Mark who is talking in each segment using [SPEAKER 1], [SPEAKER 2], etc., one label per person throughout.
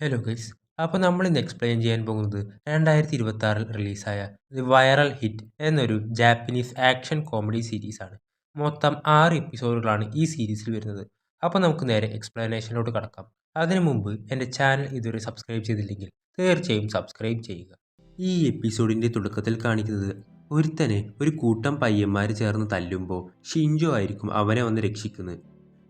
[SPEAKER 1] Hello guys. അപ്പോൾ നമ്മൾ ഇന്ന് എക്സ്പ്ലെയിൻ ചെയ്യാൻ പോകുന്നത് 2026 റിലീസായ ദി വൈറൽ ഹിറ്റ് എന്നൊരു ജാപ്പനീസ് ആക്ഷൻ കോമഡി സീരീസാണ്. മൊത്തം 6 എപ്പിസോഡുകളാണ് ഈ സീരീസിൽ വരുന്നത്. അപ്പോൾ നമുക്ക് നേരെ എക്സ്പ്ലനേഷനിലോട്ട് കടക്കാം. അതിനു മുമ്പ് എൻ്റെ ചാനൽ ഇതുവരെ സബ്സ്ക്രൈബ് ചെയ്തില്ലെങ്കിൽ തീർച്ചയായും സബ്സ്ക്രൈബ് ചെയ്യുക. ഈ എപ്പിസോഡിൻ്റെ തുടക്കത്തിൽ കാണിക്കുന്നത് ഒരുത്തനെ ഒരു കൂട്ടം പയ്യന്മാർ ചേർന്ന് തല്ലുമ്പോൾ ഷിൻജോ ആയിരിക്കും അവനെ വന്ന് രക്ഷിക്കുന്നത്.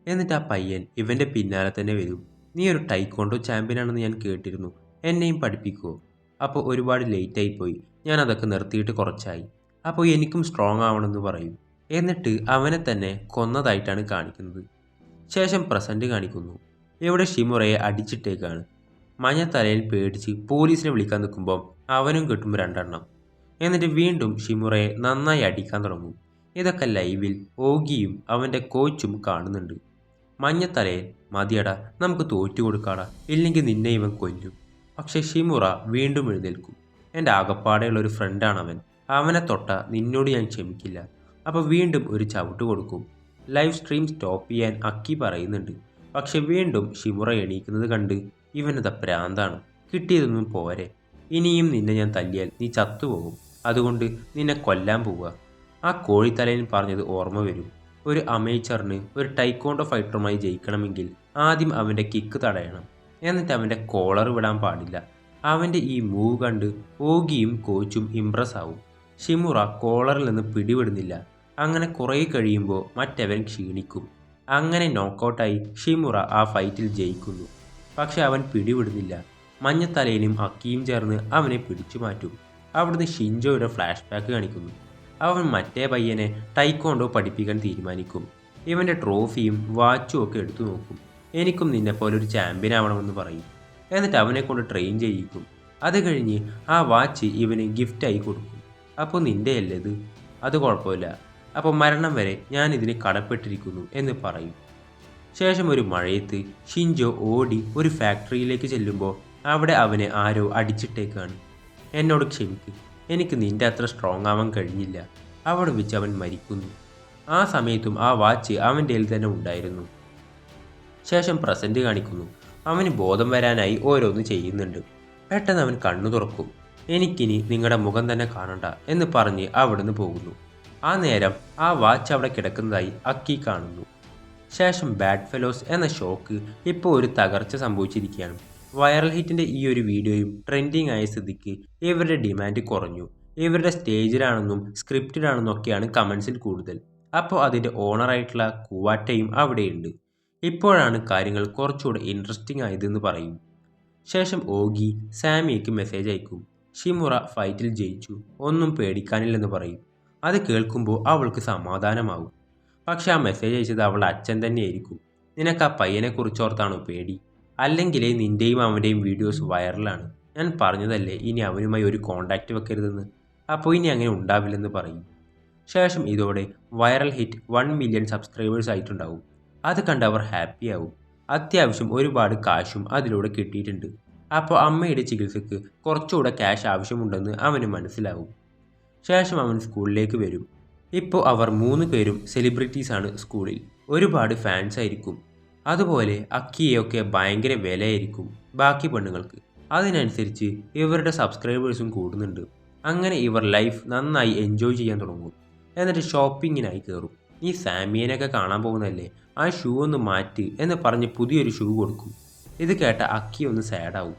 [SPEAKER 1] എന്നിട്ട് ആ പയ്യൻ ഇവൻ്റെ പിന്നാലെ തന്നെ വരും. നീ ഒരു ടൈക്കോണ്ടോ ചാമ്പ്യനാണെന്ന് ഞാൻ കേട്ടിരുന്നു, എന്നെയും പഠിപ്പിക്കുമോ? അപ്പോൾ ഒരുപാട് ലേറ്റായിപ്പോയി, ഞാൻ അതൊക്കെ നിർത്തിയിട്ട് കുറച്ചായി. അപ്പോൾ എനിക്കും സ്ട്രോങ് ആവണമെന്ന് പറയും. എന്നിട്ട് അവനെ തന്നെ കൊന്നതായിട്ടാണ് കാണിക്കുന്നത്. ശേഷം പ്രസൻറ്റ് കാണിക്കുന്നു. ഇവിടെ ഷിമുറയെ അടിച്ചിട്ടേക്കാണ്. മഞ്ഞ തലയിൽ പേടിച്ച് പോലീസിനെ വിളിക്കാൻ നിൽക്കുമ്പോൾ അവനും കിട്ടും രണ്ടെണ്ണം. എന്നിട്ട് വീണ്ടും ഷിമുറയെ നന്നായി അടിക്കാൻ തുടങ്ങും. ഇതൊക്കെ ലൈവിൽ ഓഗിയും അവൻ്റെ കോച്ചും കാണുന്നുണ്ട്. മഞ്ഞത്തലയിൽ മതിയടാ, നമുക്ക് തോറ്റു കൊടുക്കാടാ, ഇല്ലെങ്കിൽ നിന്നെ ഇവൻ കൊല്ലും. പക്ഷെ ഷിമുറ വീണ്ടും എഴുന്നേൽക്കും. എൻ്റെ ആകപ്പാടെയുള്ള ഒരു ഫ്രണ്ടാണവൻ, അവനെ തൊട്ട നിന്നോട് ഞാൻ ക്ഷമിക്കില്ല. അപ്പോൾ വീണ്ടും ഒരു ചവിട്ട് കൊടുക്കും. ലൈവ് സ്ട്രീം സ്റ്റോപ്പ് ചെയ്യാൻ അക്കി പറയുന്നുണ്ട്. പക്ഷെ വീണ്ടും ഷിമുറ എണീക്കുന്നത് കണ്ട് ഇവനത് പ്രാന്താണ്, കിട്ടിയതൊന്നും പോരെ, ഇനിയും നിന്നെ ഞാൻ തല്ലിയാൽ നീ ചത്തുപോകും, അതുകൊണ്ട് നിന്നെ കൊല്ലാൻ പോവുക. ആ കോഴിത്തലയിൽ പറഞ്ഞത് ഓർമ്മ വരും. ഒരു അമേച്ചറിന് ഒരു ടൈക്കോണ്ടോ ഫൈറ്ററുമായി ജയിക്കണമെങ്കിൽ ആദ്യം അവൻ്റെ കിക്ക് തടയണം, എന്നിട്ട് അവൻ്റെ കോളർ വിടാൻ പാടില്ല. അവൻ്റെ ഈ മൂവ് കണ്ട് ഓഗിയും കോച്ചും ഇംപ്രസ് ആവും. ഷിമുറ കോളറിൽ നിന്ന് പിടിവിടുന്നില്ല. അങ്ങനെ കുറേ കഴിയുമ്പോൾ മറ്റവൻ ക്ഷീണിക്കും. അങ്ങനെ നോക്കൗട്ടായി ഷിമുറ ആ ഫൈറ്റിൽ ജയിക്കുന്നു. പക്ഷെ അവൻ പിടിവിടുന്നില്ല. മഞ്ഞത്തലയിലും അക്കിയും ചേർന്ന് അവനെ പിടിച്ചു മാറ്റും. അവിടുന്ന് ഷിൻജോയുടെ ഫ്ലാഷ് ബാക്ക് കാണിക്കുന്നു. അവൻ മറ്റേ പയ്യനെ ടൈക്കോണ്ടോ പഠിപ്പിക്കാൻ തീരുമാനിക്കും. ഇവൻ്റെ ട്രോഫിയും വാച്ചും ഒക്കെ എടുത്തു നോക്കും. എനിക്കും നിന്നെപ്പോലെ ഒരു ചാമ്പ്യൻ ആവണമെന്ന് പറയും. എന്നിട്ട് അവനെ കൊണ്ട് ട്രെയിൻ ചെയ്യിക്കും. അത് കഴിഞ്ഞ് ആ വാച്ച് ഇവന് ഗിഫ്റ്റായി കൊടുക്കും. അപ്പോൾ നിൻ്റെ അല്ലേ ഇത്? അത് കുഴപ്പമില്ല, അപ്പോൾ മരണം വരെ ഞാൻ ഇതിന് കടപ്പെട്ടിരിക്കുന്നു എന്ന് പറയും. ശേഷം ഒരു മഴയത്ത് ഷിൻജോ ഓടി ഒരു ഫാക്ടറിയിലേക്ക് ചെല്ലുമ്പോൾ അവിടെ അവനെ ആരോ അടിച്ചിട്ടേക്കാണ്. എന്നോട് ക്ഷമിക്ക്, എനിക്ക് നിൻ്റെ അത്ര സ്ട്രോങ് ആവാൻ കഴിഞ്ഞില്ല. അവിടെ വെച്ച് അവൻ മരിക്കുന്നു. ആ സമയത്തും ആ വാച്ച് അവൻ്റെ കയ്യിൽ തന്നെ ഉണ്ടായിരുന്നു. ശേഷം പ്രസൻറ്റ് കാണിക്കുന്നു. അവന് ബോധം വരാനായി ഓരോന്ന് ചെയ്യുന്നുണ്ട്. പെട്ടെന്ന് അവൻ കണ്ണു തുറക്കും. എനിക്കിനി നിങ്ങളുടെ മുഖം തന്നെ കാണണ്ട എന്ന് പറഞ്ഞ് അവിടുന്ന് പോകുന്നു. ആ നേരം ആ വാച്ച് അവിടെ കിടക്കുന്നതായി അക്കി കാണുന്നു. ശേഷം ബാഡ് ഫെലോസ് എന്ന ഷോക്ക് ഇപ്പോൾ ഒരു തകർച്ച സംഭവിച്ചിരിക്കുകയാണ്. വൈറൽ ഹിറ്റിൻ്റെ ഈ ഒരു വീഡിയോയും ട്രെൻഡിങ് ആയ സ്ഥിതിക്ക് ഇവരുടെ ഡിമാൻഡ് കുറഞ്ഞു. ഇവരുടെ സ്റ്റേജിലാണെന്നും സ്ക്രിപ്റ്റഡ് ആണെന്നും ഒക്കെയാണ് കമൻസിൽ കൂടുതൽ. അപ്പോൾ അതിൻ്റെ ഓണറായിട്ടുള്ള കുവാറ്റയും അവിടെയുണ്ട്. ഇപ്പോഴാണ് കാര്യങ്ങൾ കുറച്ചുകൂടെ ഇൻട്രസ്റ്റിംഗ് ആയതെന്ന് പറയും. ശേഷം ഓഗി സാമിയയ്ക്ക് മെസ്സേജ് അയക്കും. ഷിമുറ ഫൈറ്റിൽ ജയിച്ചു, ഒന്നും പേടിക്കാനില്ലെന്ന് പറയും. അത് കേൾക്കുമ്പോൾ അവൾക്ക് സമാധാനമാവും. പക്ഷെ ആ മെസ്സേജ് അയച്ചത് അവളുടെ അച്ഛൻ തന്നെയായിരിക്കും. നിനക്ക് ആ പയ്യനെ കുറിച്ചോർത്താണോ പേടി? അല്ലെങ്കിലേ നിൻ്റെയും അവൻ്റെയും വീഡിയോസ് വൈറലാണ്. ഞാൻ പറഞ്ഞതല്ലേ ഇനി അവനുമായി ഒരു കോണ്ടാക്റ്റ് വെക്കരുതെന്ന്. അപ്പോൾ ഇനി അങ്ങനെ ഉണ്ടാവില്ലെന്ന് പറയും. ശേഷം ഇതോടെ വൈറൽ ഹിറ്റ് 1 മില്യൺ സബ്സ്ക്രൈബേഴ്സ് ആയിട്ടുണ്ടാവും. അത് കണ്ട് അവർ ഹാപ്പിയാവും. അത്യാവശ്യം ഒരുപാട് കാശും അതിലൂടെ കിട്ടിയിട്ടുണ്ട്. അപ്പോൾ അമ്മയുടെ ചികിത്സയ്ക്ക് കുറച്ചുകൂടെ ക്യാഷ് ആവശ്യമുണ്ടെന്ന് അവന് മനസ്സിലാവും. ശേഷം അവൻ സ്കൂളിലേക്ക് വരും. ഇപ്പോൾ അവർ 3 പേരും സെലിബ്രിറ്റീസാണ് സ്കൂളിൽ. ഒരുപാട് ഫാൻസ് ആയിരിക്കും. അതുപോലെ അക്കിയൊക്കെ ഭയങ്കര വിലയായിരിക്കും ബാക്കി പെണ്ണുങ്ങൾക്ക്. അതിനനുസരിച്ച് ഇവരുടെ സബ്സ്ക്രൈബേഴ്സും കൂടുന്നുണ്ട്. അങ്ങനെ ഇവർ ലൈഫ് നന്നായി എൻജോയ് ചെയ്യാൻ തുടങ്ങും. എന്നിട്ട് ഷോപ്പിങ്ങിനായി കയറും. നീ സാമിയനൊക്കെ കാണാൻ പോകുന്നതല്ലേ, ആ ഷൂ ഒന്ന് മാറ്റ് എന്ന് പറഞ്ഞ് പുതിയൊരു ഷൂ കൊടുക്കും. ഇത് കേട്ട അക്കി ഒന്ന് സാഡാവും.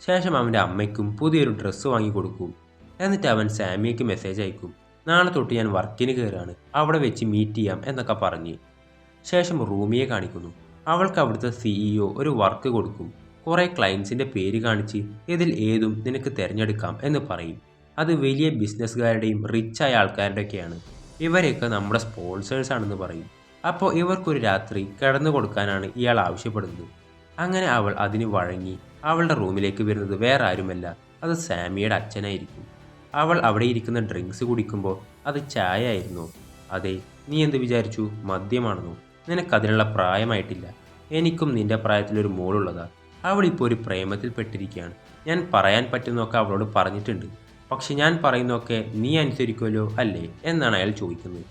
[SPEAKER 1] ശേഷം അവൻ്റെ അമ്മയ്ക്കും പുതിയൊരു ഡ്രസ്സ് വാങ്ങി കൊടുക്കും. എന്നിട്ട് അവൻ സാമിയയ്ക്ക് മെസ്സേജ് അയക്കും. നാളെ തൊട്ട് ഞാൻ വർക്കിന് കയറാണ്, അവിടെ വെച്ച് മീറ്റ് ചെയ്യാം എന്നൊക്കെ പറഞ്ഞ്. ശേഷം റൂമിയെ കാണിക്കുന്നു. അവൾക്ക് അവിടുത്തെ CEO ഒരു വർക്ക് കൊടുക്കും. കുറേ ക്ലയൻസിൻ്റെ പേര് കാണിച്ച് ഇതിൽ ഏതും നിനക്ക് തിരഞ്ഞെടുക്കാം എന്ന് പറയും. അത് വലിയ ബിസിനസ്സുകാരുടെയും റിച്ചായ ആൾക്കാരുടെയൊക്കെയാണ്. ഇവരെയൊക്കെ നമ്മുടെ സ്പോൺസേഴ്സ് ആണെന്ന് പറയും. അപ്പോൾ ഇവർക്കൊരു രാത്രി കിടന്നു കൊടുക്കാനാണ് ഇയാൾ ആവശ്യപ്പെടുന്നത്. അങ്ങനെ അവൾ അതിന് വഴങ്ങി. അവളുടെ റൂമിലേക്ക് വരുന്നത് വേറെ ആരുമല്ല, അത് സാമിയുടെ അച്ഛനായിരിക്കും. അവൾ അവിടെ ഇരിക്കുന്ന ഡ്രിങ്ക്സ് കുടിക്കുമ്പോൾ അത് ചായ ആയിരുന്നു. അതെ, നീ എന്ത് വിചാരിച്ചു, മദ്യമാണെന്നോ? നിനക്കതിനുള്ള പ്രായമായിട്ടില്ല. എനിക്കും നിന്റെ പ്രായത്തിലൊരു മോളുള്ളതാ. അവളിപ്പോൾ ഒരു പ്രേമത്തിൽ പെട്ടിരിക്കുകയാണ്. ഞാൻ പറയാൻ പറ്റുന്നതൊക്കെ അവളോട് പറഞ്ഞിട്ടുണ്ട്. പക്ഷെ ഞാൻ പറയുന്നതൊക്കെ നീ അനുസരിക്കുമല്ലോ അല്ലേ എന്നാണ് അയാൾ ചോദിക്കുന്നത്.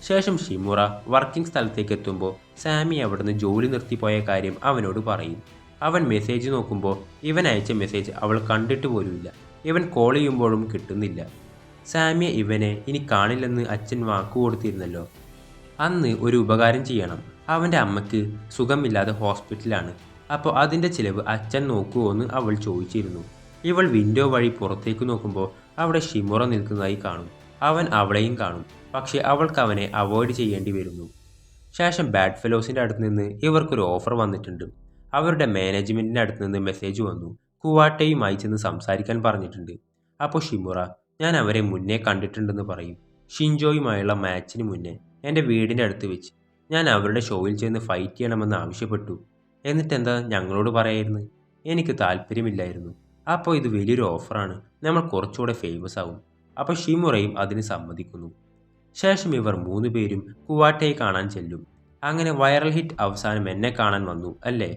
[SPEAKER 1] ശേഷം ഷിമുറ വർക്കിംഗ് സ്ഥലത്തേക്ക് എത്തുമ്പോൾ സാമി അവിടുന്ന് ജോലി നിർത്തിപ്പോയ കാര്യം അവനോട് പറയും. അവൻ മെസ്സേജ് നോക്കുമ്പോൾ ഇവൻ അയച്ച മെസ്സേജ് അവൾ കണ്ടിട്ട് പോലുമില്ല. ഇവൻ കോൾ ചെയ്യുമ്പോഴും കിട്ടുന്നില്ല. സാമിയ ഇവനെ ഇനി കാണില്ലെന്ന് അച്ഛൻ വാക്കു കൊടുത്തിരുന്നല്ലോ. അന്ന് ഒരു ഉപകാരം ചെയ്യണം. അവൻ്റെ അമ്മയ്ക്ക് സുഖമില്ലാതെ ഹോസ്പിറ്റലാണ്. അപ്പോൾ അതിൻ്റെ ചിലവ് അച്ഛൻ നോക്കുമോ എന്ന് അവൾ ചോദിച്ചിരുന്നു. ഇവൾ വിൻഡോ വഴി പുറത്തേക്ക് നോക്കുമ്പോൾ അവിടെ ഷിമുറ നിൽക്കുന്നതായി കാണും. അവൻ അവളെയും കാണും. പക്ഷേ അവൾക്ക് അവനെ അവോയ്ഡ് ചെയ്യേണ്ടി വരുന്നു. ശേഷം ബാഡ് ഫെലോസിൻ്റെ അടുത്ത് നിന്ന് ഇവർക്കൊരു ഓഫർ വന്നിട്ടുണ്ട്. അവരുടെ മാനേജ്മെൻറ്റിൻ്റെ അടുത്ത് നിന്ന് മെസ്സേജ് വന്നു. കുവാട്ടയുമായി ചെന്ന് സംസാരിക്കാൻ പറഞ്ഞിട്ടുണ്ട്. അപ്പോൾ ഷിമുറ, ഞാൻ അവരെ മുന്നേ കണ്ടിട്ടുണ്ടെന്ന് പറയും. ഷിൻജോയുമായുള്ള മാച്ചിന് മുന്നേ എൻ്റെ വീടിൻ്റെ അടുത്ത് വെച്ച് ഞാൻ അവരുടെ ഷോയിൽ ചെന്ന് ഫൈറ്റ് ചെയ്യണമെന്ന് ആവശ്യപ്പെട്ടു. എന്നിട്ടെന്താ ഞങ്ങളോട് പറയായിരുന്നു? എനിക്ക് താല്പര്യമില്ലായിരുന്നു. അപ്പോൾ ഇത് വലിയൊരു ഓഫറാണ്, നമ്മൾ കുറച്ചുകൂടെ ഫേമസ് ആവും. അപ്പോൾ ഷിമുറയും അതിന് സമ്മതിക്കുന്നു. ശേഷം ഇവർ 3 പേരും കുവാട്ടയെ കാണാൻ ചെല്ലും. അങ്ങനെ വൈറൽ ഹിറ്റ് അവസാനം എന്നെ കാണാൻ വന്നു അല്ലേ?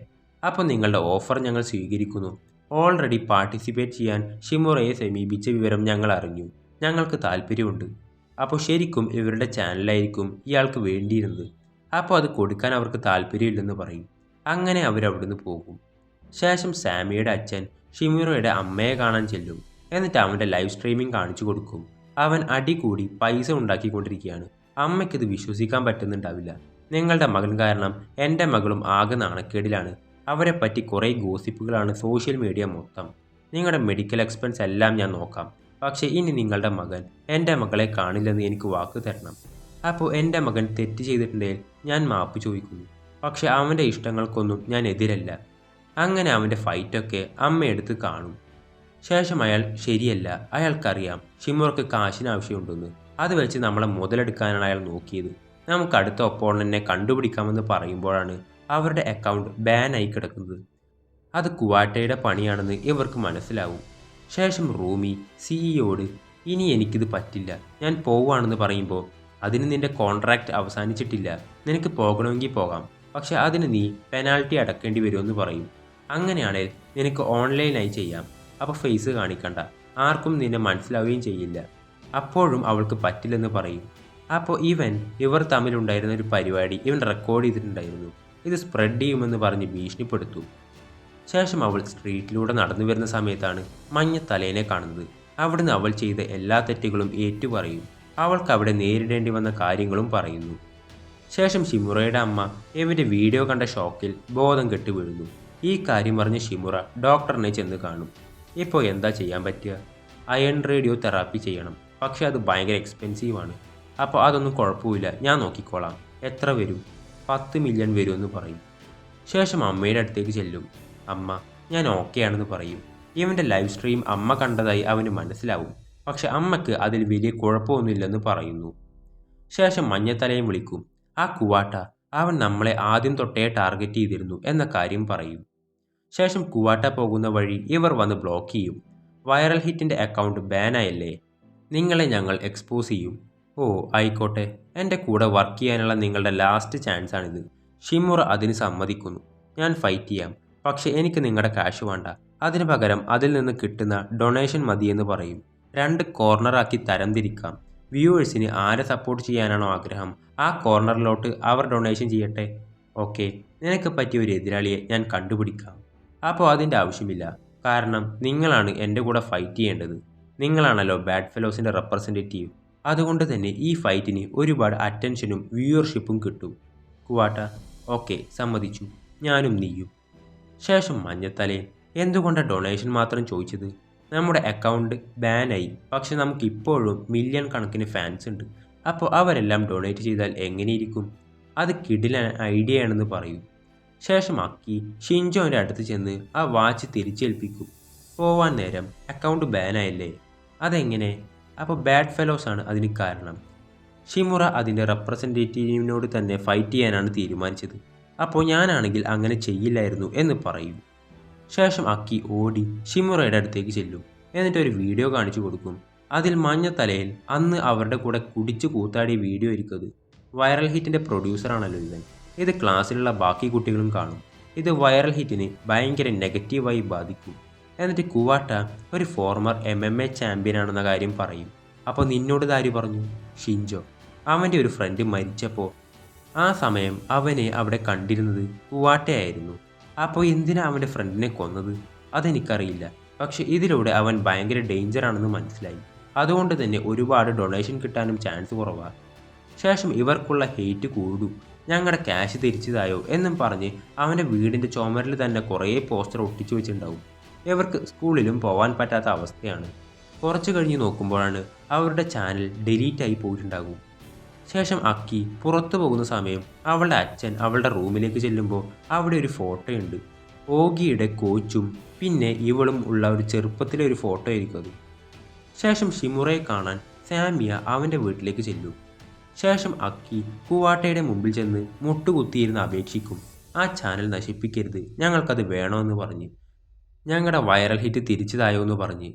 [SPEAKER 1] അപ്പോൾ നിങ്ങളുടെ ഓഫർ ഞങ്ങൾ സ്വീകരിക്കുന്നു. ഓൾറെഡി പാർട്ടിസിപ്പേറ്റ് ചെയ്യാൻ ഷിമുറയെ സമീപിച്ച വിവരം ഞങ്ങൾ അറിഞ്ഞു. ഞങ്ങൾക്ക് താല്പര്യമുണ്ട്. അപ്പോൾ ശരിക്കും ഇവരുടെ ചാനലായിരിക്കും ഇയാൾക്ക് വേണ്ടിയിരുന്നത്. അപ്പോൾ അത് കൊടുക്കാൻ അവർക്ക് താല്പര്യമില്ലെന്ന് പറയും. അങ്ങനെ അവരവിടുന്ന് പോകും. ശേഷം സാമിയുടെ അച്ഛൻ ഷിമുറയുടെ അമ്മയെ കാണാൻ ചെല്ലും. എന്നിട്ട് അവൻ്റെ ലൈവ് സ്ട്രീമിംഗ് കാണിച്ചു കൊടുക്കും. അവൻ അടി കൂടി പൈസ ഉണ്ടാക്കിക്കൊണ്ടിരിക്കുകയാണ്. അമ്മയ്ക്കിത് വിശ്വസിക്കാൻ പറ്റുന്നുണ്ടാവില്ല. നിങ്ങളുടെ മകൻ കാരണം എൻ്റെ മകളും ആകെ നാണക്കേടിലാണ്. അവരെപ്പറ്റി കുറേ ഗോസിപ്പുകളാണ് സോഷ്യൽ മീഡിയ മൊത്തം. നിങ്ങളുടെ മെഡിക്കൽ എക്സ്പെൻസ് എല്ലാം ഞാൻ നോക്കാം. പക്ഷേ ഇനി നിങ്ങളുടെ മകൻ എൻ്റെ മകളെ കാണില്ലെന്ന് എനിക്ക് വാക്ക് തരണം. അപ്പോൾ എൻ്റെ മകൻ തെറ്റ് ചെയ്തിട്ടുണ്ടെങ്കിൽ ഞാൻ മാപ്പ് ചോദിക്കുന്നു. പക്ഷേ അവൻ്റെ ഇഷ്ടങ്ങൾക്കൊന്നും ഞാൻ എതിരല്ല. അങ്ങനെ അവൻ്റെ ഫൈറ്റൊക്കെ അമ്മയെടുത്ത് കാണും. ശേഷം അയാൾ ശരിയല്ല, അയാൾക്കറിയാം ഷിമുറക്ക് കാശിന് ആവശ്യമുണ്ടെന്ന്. അത് വെച്ച് നമ്മളെ മുതലെടുക്കാനാണ് അയാൾ നോക്കിയത്. നമുക്ക് അടുത്ത ഒപ്പോണന്റിനെ കണ്ടുപിടിക്കാമെന്ന് പറയുമ്പോഴാണ് അവരുടെ അക്കൗണ്ട് ബാനായി കിടക്കുന്നത്. അത് കുവാട്ടയുടെ പണിയാണെന്ന് ഇവർക്ക് മനസ്സിലാവും. ശേഷം റൂമി സിഇയോട് ഇനി എനിക്കിത് പറ്റില്ല, ഞാൻ പോവുകയാണെന്ന് പറയുമ്പോൾ അതിന് നിൻ്റെ കോൺട്രാക്റ്റ് അവസാനിച്ചിട്ടില്ല, നിനക്ക് പോകണമെങ്കിൽ പോകാം, പക്ഷെ അതിന് നീ പെനാൽറ്റി അടക്കേണ്ടി വരുമെന്ന് പറയും. അങ്ങനെയാണെങ്കിൽ നിനക്ക് ഓൺലൈനായി ചെയ്യാം, അപ്പോൾ ഫേസ് കാണിക്കണ്ട, ആർക്കും നിന്നെ മനസ്സിലാവുകയും ചെയ്യില്ല. അപ്പോഴും അവൾക്ക് പറ്റില്ലെന്ന് പറയും. അപ്പോൾ ഇവർ തമ്മിലുണ്ടായിരുന്ന ഒരു പരിപാടി ഇവൻ റെക്കോർഡ് ചെയ്തിട്ടുണ്ടായിരുന്നു. ഇത് സ്പ്രെഡ് ചെയ്യുമെന്ന് പറഞ്ഞ് ഭീഷണിപ്പെടുത്തു. ശേഷം അവൾ സ്ട്രീറ്റിലൂടെ നടന്നു വരുന്ന സമയത്താണ് മഞ്ഞ തലേനെ കാണുന്നത്. അവിടുന്ന് അവൾ ചെയ്ത എല്ലാ തെറ്റുകളും ഏറ്റുപറയും. അവൾക്ക് അവിടെ നേരിടേണ്ടി വന്ന കാര്യങ്ങളും പറയുന്നു. ശേഷം ഷിമുറയുടെ അമ്മ ഇവൻ്റെ വീഡിയോ കണ്ട ഷോക്കിൽ ബോധം കെട്ട് വീഴുന്നു. ഈ കാര്യം പറഞ്ഞ് ഷിമുറ ഡോക്ടറിനെ ചെന്ന് കാണും. ഇപ്പോൾ എന്താ ചെയ്യാൻ പറ്റുക? അയൺ റേഡിയോ തെറാപ്പി ചെയ്യണം, പക്ഷെ അത് ഭയങ്കര എക്സ്പെൻസീവാണ്. അപ്പോൾ അതൊന്നും കുഴപ്പമില്ല, ഞാൻ നോക്കിക്കോളാം. എത്ര വരും? 10 മില്യൺ വരുമെന്ന് പറയും. ശേഷം അമ്മയുടെ അടുത്തേക്ക് ചെല്ലും. അമ്മ, ഞാൻ ഓക്കെ ആണെന്ന് പറയും. ഇവൻ്റെ ലൈവ് സ്ട്രീം അമ്മ കണ്ടതായി അവന് മനസ്സിലാവും. പക്ഷെ അമ്മയ്ക്ക് അതിൽ വലിയ കുഴപ്പമൊന്നുമില്ലെന്ന് പറയുന്നു. ശേഷം മഞ്ഞത്തലയും വിളിക്കും. ആ കുവാട്ട, അവൻ നമ്മളെ ആദ്യം തൊട്ടേ ടാർഗറ്റ് ചെയ്തിരുന്നു എന്ന കാര്യം പറയും. ശേഷം കുവാട്ട പോകുന്ന വഴി ഇവർ വന്ന് ബ്ലോക്ക് ചെയ്യും. വൈറൽ ഹിറ്റിൻ്റെ അക്കൗണ്ട് ബാനായല്ലേ, നിങ്ങളെ ഞങ്ങൾ എക്സ്പോസ് ചെയ്യും. ഓ ആയിക്കോട്ടെ, എൻ്റെ കൂടെ വർക്ക് ചെയ്യാനുള്ള നിങ്ങളുടെ ലാസ്റ്റ് ചാൻസാണിത്. ഷിമുറ അതിന് സമ്മതിക്കുന്നു. ഞാൻ ഫൈറ്റ് ചെയ്യാം, പക്ഷേ എനിക്ക് നിങ്ങളുടെ ക്യാഷ് വേണ്ട, അതിന് പകരം അതിൽ നിന്ന് കിട്ടുന്ന ഡൊണേഷൻ മതിയെന്ന് പറയും. 2 കോർണറാക്കി തരംതിരിക്കാം. വ്യൂവേഴ്സിന് ആരെ സപ്പോർട്ട് ചെയ്യാനാണോ ആഗ്രഹം ആ കോർണറിലോട്ട് അവർ ഡൊണേഷൻ ചെയ്യട്ടെ. ഓക്കെ, നിനക്ക് പറ്റിയ ഒരു എതിരാളിയെ ഞാൻ കണ്ടുപിടിക്കാം. അപ്പോൾ അതിൻ്റെ ആവശ്യമില്ല, കാരണം നിങ്ങളാണ് എൻ്റെ കൂടെ ഫൈറ്റ് ചെയ്യേണ്ടത്. നിങ്ങളാണല്ലോ ബാഡ് ഫെലോസിൻ്റെ റെപ്രസെൻറ്റേറ്റീവ്. അതുകൊണ്ട് തന്നെ ഈ ഫൈറ്റിന് ഒരുപാട് അറ്റൻഷനും വ്യൂവർഷിപ്പും കിട്ടും. കുവാട്ട, ഓക്കെ സമ്മതിച്ചു, ഞാനും നീയും. ശേഷം മഞ്ഞത്തലേ, എന്തുകൊണ്ടാണ് ഡൊണേഷൻ മാത്രം ചോദിച്ചത്? നമ്മുടെ അക്കൗണ്ട് ബാനായി, പക്ഷെ നമുക്ക് ഇപ്പോഴും മില്യൺ കണക്കിന് ഫാൻസ് ഉണ്ട്. അപ്പോൾ അവരെല്ലാം ഡൊണേറ്റ് ചെയ്താൽ എങ്ങനെയിരിക്കും? അത് കിടിലൻ ഐഡിയ ആണെന്ന് പറയും. ശേഷം അക്കി ഷിൻജോൻ്റെ അടുത്ത് ചെന്ന് ആ വാച്ച് തിരിച്ചേൽപ്പിക്കും. പോവാൻ നേരം അക്കൗണ്ട് ബാനായല്ലേ, അതെങ്ങനെ? അപ്പോൾ ബാഡ് ഫെലോസാണ് അതിന് കാരണം. ഷിമുറ അതിൻ്റെ റെപ്രസെൻറ്റേറ്റീവിനോട് തന്നെ ഫൈറ്റ് ചെയ്യാനാണ് തീരുമാനിച്ചത്. അപ്പോൾ ഞാനാണെങ്കിൽ അങ്ങനെ ചെയ്യില്ലായിരുന്നു എന്ന് പറയും. ശേഷം അക്കി ഓടി ഷിമുറയുടെ അടുത്തേക്ക് ചെല്ലും. എന്നിട്ട് ഒരു വീഡിയോ കാണിച്ചു കൊടുക്കും. അതിൽ മഞ്ഞ തലയിൽ അന്ന് അവരുടെ കൂടെ കുടിച്ചു കൂത്താടിയ വീഡിയോ ഇരിക്കുന്നത്. വൈറൽ ഹിറ്റിൻ്റെ പ്രൊഡ്യൂസറാണല്ലോ ഇവൻ. ഇത് ക്ലാസ്സിലുള്ള ബാക്കി കുട്ടികളും കാണും. ഇത് വൈറൽ ഹിറ്റിന് ഭയങ്കര നെഗറ്റീവായി ബാധിക്കും. എന്നിട്ട് കുവാട്ട ഒരു ഫോർമർ MMA ചാമ്പ്യനാണെന്ന കാര്യം പറയും. അപ്പോൾ നിന്നോട് ആര് പറഞ്ഞു? ഷിൻജോ. അവൻ്റെ ഒരു ഫ്രണ്ട് മരിച്ചപ്പോൾ ആ സമയം അവനെ അവിടെ കണ്ടിരുന്നത് കുവാട്ടയായിരുന്നു. അപ്പോൾ എന്തിനാ അവൻ്റെ ഫ്രണ്ടിനെ കൊന്നത്? അതെനിക്കറിയില്ല. പക്ഷെ ഇതിലൂടെ അവൻ ഭയങ്കര ഡേഞ്ചറാണെന്ന് മനസ്സിലായി. അതുകൊണ്ട് തന്നെ ഒരുപാട് ഡൊണേഷൻ കിട്ടാനും ചാൻസ് കുറവാണ്. ശേഷം ഇവർക്കുള്ള ഹെയ്റ്റ് കൂടും. ഞങ്ങളുടെ ക്യാഷ് തിരിച്ചതായോ എന്നും പറഞ്ഞ് അവൻ്റെ വീടിൻ്റെ ചുമരിൽ തന്നെ കുറേ പോസ്റ്റർ ഒട്ടിച്ചു വെച്ചിട്ടുണ്ടാവും. ഇവർക്ക് സ്കൂളിലും പോകാൻ പറ്റാത്ത അവസ്ഥയാണ്. കുറച്ച് കഴിഞ്ഞ് നോക്കുമ്പോഴാണ് അവരുടെ ചാനൽ ഡിലീറ്റായി പോയിട്ടുണ്ടാകും. ശേഷം അക്കി പുറത്തു പോകുന്ന സമയം അവളുടെ അച്ഛൻ അവളുടെ റൂമിലേക്ക് ചെല്ലുമ്പോൾ അവിടെ ഒരു ഫോട്ടോയുണ്ട്. ഓഗിയുടെ കോച്ചും പിന്നെ ഇവളും ഉള്ള ഒരു ചെറുപ്പത്തിലെ ഒരു ഫോട്ടോ ആയിരിക്കും അത്. ശേഷം ഷിമുറയെ കാണാൻ സാമിയ അവൻ്റെ വീട്ടിലേക്ക് ചെല്ലും. ശേഷം അക്കി കുവാട്ടയുടെ മുമ്പിൽ ചെന്ന് മുട്ടുകുത്തിയിരുന്ന് അപേക്ഷിക്കും, ആ ചാനൽ നശിപ്പിക്കരുത്, ഞങ്ങൾക്കത് വേണമെന്ന് പറഞ്ഞ്. ഞങ്ങളുടെ വൈറൽ ഹിറ്റ് തിരിച്ചതായോ എന്ന് പറഞ്ഞ്.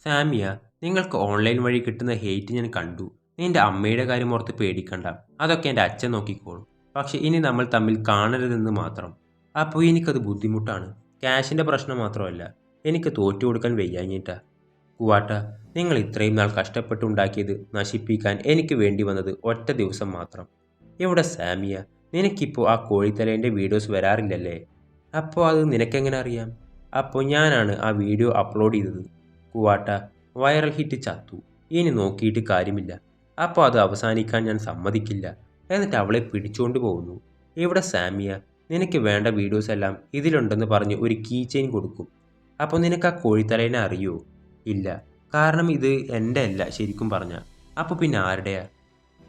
[SPEAKER 1] സാമിയ, നിങ്ങൾക്ക് ഓൺലൈൻ വഴി കിട്ടുന്ന ഹെയ്റ്റ് ഞാൻ കണ്ടു. നിന്റെ അമ്മയുടെ കാര്യം ഓർത്ത് പേടിക്കണ്ട, അതൊക്കെ എൻ്റെ അച്ഛൻ നോക്കിക്കോളും. പക്ഷെ ഇനി നമ്മൾ തമ്മിൽ കാണരുതെന്ന് മാത്രം. അപ്പോൾ എനിക്കത് ബുദ്ധിമുട്ടാണ്. ക്യാഷിൻ്റെ പ്രശ്നം മാത്രമല്ല, എനിക്ക് തോറ്റു കൊടുക്കാൻ വയ്യാഞ്ഞിട്ടാ. കുവാട്ട, നിങ്ങൾ ഇത്രയും നാൾ കഷ്ടപ്പെട്ടുണ്ടാക്കിയത് നശിപ്പിക്കാൻ എനിക്ക് വേണ്ടി വന്നത് ഒറ്റ ദിവസം മാത്രം. ഇവിടെ സാമിയ, നിനക്കിപ്പോൾ ആ കോഴിത്തലേൻ്റെ വീഡിയോസ് വരാറില്ലല്ലേ? അപ്പോൾ അത് നിനക്കെങ്ങനെ അറിയാം? അപ്പോൾ ഞാനാണ് ആ വീഡിയോ അപ്ലോഡ് ചെയ്തത്. കുവാട്ട, വൈറൽ ഹിറ്റ് ചത്തു, ഇനി നോക്കിയിട്ട് കാര്യമില്ല. അപ്പോൾ അത് അവസാനിക്കാൻ ഞാൻ സമ്മതിക്കില്ല. എന്നിട്ട് അവളെ പിടിച്ചുകൊണ്ട് പോകുന്നു. ഇവിടെ സാമിയ, നിനക്ക് വേണ്ട വീഡിയോസ് എല്ലാം ഇതിലുണ്ടെന്ന് പറഞ്ഞ് ഒരു കീ ചെയിൻ കൊടുക്കും. അപ്പോൾ നിനക്ക് ആ കോഴിത്തലേനെ അറിയോ? ഇല്ല, കാരണം ഇത് എൻ്റെ അല്ല ശരിക്കും പറഞ്ഞാൽ. അപ്പോൾ പിന്നെ ആരുടെയാ?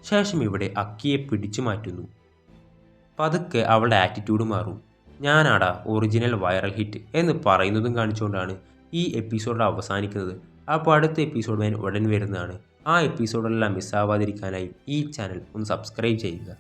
[SPEAKER 1] ശേഷം ഇവിടെ അക്കിയെ പിടിച്ചു മാറ്റുന്നു. പതുക്കെ അവളുടെ ആറ്റിറ്റ്യൂഡ് മാറും. ഞാനാടാ ഒറിജിനൽ വൈറൽ ഹിറ്റ് എന്ന് പറയുന്നതും കാണിച്ചുകൊണ്ടാണ് ഈ എപ്പിസോഡ് അവസാനിക്കുന്നത്. അപ്പോൾ അടുത്ത എപ്പിസോഡ് ഞാൻ ഉടൻ വരുന്നതാണ്. ആ എപ്പിസോഡെല്ലാം മിസ്സാവാതിരിക്കാനായി ഈ ചാനൽ ഒന്ന് സബ്സ്ക്രൈബ് ചെയ്യുക.